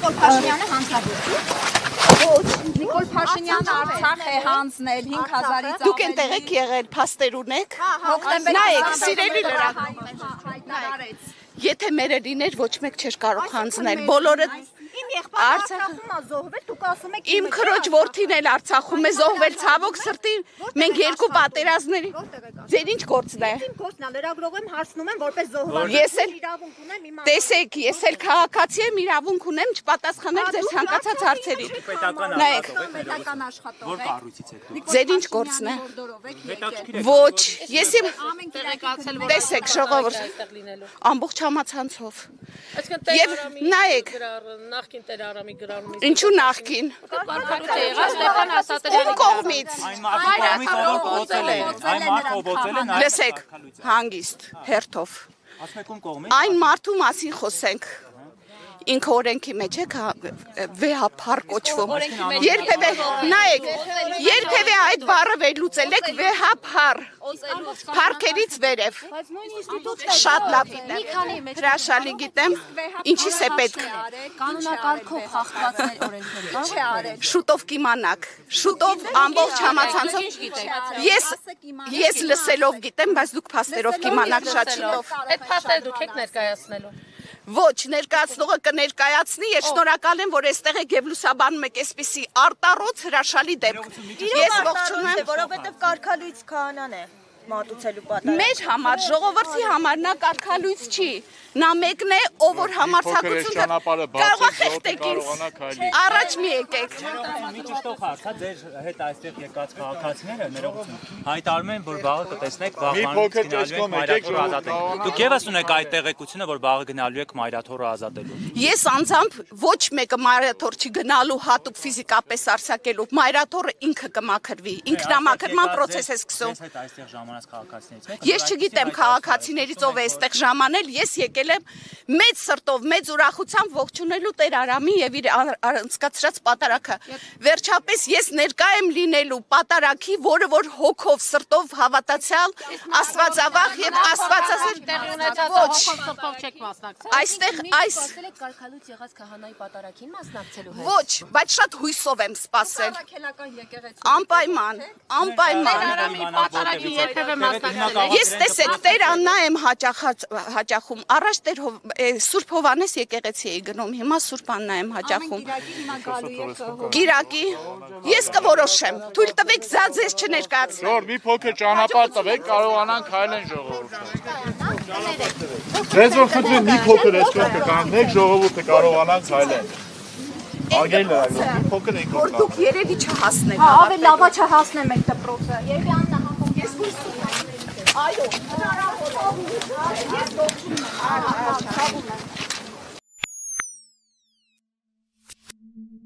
Նիկոլ Փաշինյանը հանձնաժողովի։ Ոչ, Նիկոլ Փաշինյանը Արցախ է հանձնել 5000-ից Դուք այնտեղ եք եղել, փաստեր ունեք։ Նայեք, սիրելի լրագրող։ Եթե մերը լիներ, ոչ մեկ չէր կարող հանձնել։ Բոլորը Իմ եղբայրը Արցախում է զոհվել, դուք ասում եք Իմ քրոջ որդին էլ Արցախում է զոհվել, ցավոք սրտի, մենք երկու պատերազմների։ Ձեր ինչ գործն է։ Իմ գործն է, լրագրող եմ, հարցնում եմ, որպես զոհված Ես էլ իրավունք ունեմ իմ տեսեք, ես էլ քաղաքացի եմ, իրավունք ունեմ չպատասխանել ձեր ցանկացած հարցերին։ Նայեք, պետական աշխատող Որ կառույցից եք դուք։ ձեր ինչ գործն է։ Ոչ, ես իմ տեսեք, ժողովուրդ, ամբողջ համացանցով։ Եվ նայեք, Նախքին Տեր Արամի գրառումից ինչու նախքին։ Ում կողմից։ Լսեք, հանգիստ, հերթով։ Այն մարդու մասին խոսենք։ Ինքը օրենքի մեջ է վեհափառ կոչվում։ Երբևէ, նայեք, երբևէ այդ բառը վերլուծել եք վեհափառ։ Փառքերից վերև։ Շատ լավ գիտեմ։ Հրաշալի գիտեմ, ինչիս է պետք։ կանոնակարգով խախտվածներ օրենքների չի արել։ Շուտով կիմանաք։ Շուտով ամբողջ համացանցով։ Ես լսելով գիտեմ, բայց դուք փաստերով կիմանաք շատ շուտով։ Այդ փաստերը դուք եք ներկայացնելու։ Ոչ, ներկայացնողը կներկայացնի, ես շնորհակալ եմ, որ այստեղ եք եւ լուսաբանում եք այսպիսի արտառոց հրաշալի դեպք։ Ես ողջունում եմ, որովհետև կարգալույց քահանան է մատուցելու պատահարը։ Մեր համար, ժողովրդի համար նա կարգալույց չի։ Նա մեկն է, ով որ համարձակություն կարող է խեղդեք ինձ։ Առաջ մի եկեք։ Մի ճշտող հարց, ձեր հետ այստեղ եկած քաղաքացիները ներողություն հայտարարում են, որ վաղը կտեսնեք վաղվանից գնալու եք Մայրաթորը ազատելու։ Դուք եւս ունեք այդ տեղեկությունը, որ վաղը գնալու եք Մայրաթորը ազատելու։ Ես անձամբ ոչ մեկը Մայրաթոր չի գնալու հատուկ ֆիզիկապես արձակելու։ Մայրաթորը ինքը կմաքրվի, ինքնամաքրման process է սկսում։ Ես չգիտեմ քաղաքացիներից ով է այստեղ ժամանել, ես եկել եմ մեծ սրտով, մեծ ուրախությամբ ողջունելու Տեր Արամի եւ իր անցկացրած պատարագը։ Վերջապես ես ներկա եմ լինելու պատարագի, որը որ հոգով, սրտով հավատացյալ, աստվածավախ եւ աստվածասեր Ոչ, այստեղ այս Կարգալույց եղած քահանայի պատարագին մասնակցելու հետ։ ոչ, բայց շատ հույսով եմ սպասել։ Անպայման, անպայման։ Ես տեսեք, Տեր Աննա եմ հաճախում, առաջ Տեր Սուրբ Հովանես եկեղեցի էի գնում, հիմա Սուրբ Աննա եմ հաճախում։ Կիրակի, ես կորոշեմ, թույլ տվեք ձեզ չներկայացնել։ Ժողովուրդ, մի փոքր ճանապարհ տվեք, կարողանան քայլեն ժողովուրդը։ Ձեզ որ խնդրեմ մի փոքր այսպես կկանգնեք, ժողովուրդը կարողանան քայլեն։ Ագել լրագրող, մի փոքր եք Որ դուք երևի չհասնեք։ Ավելի լավա չհասնեմ այդ դպրոցը։ Երևի Աննա հաղում ես հույս ունեմ։ Այո, հնարավոր է։ Ես ողջունում եմ։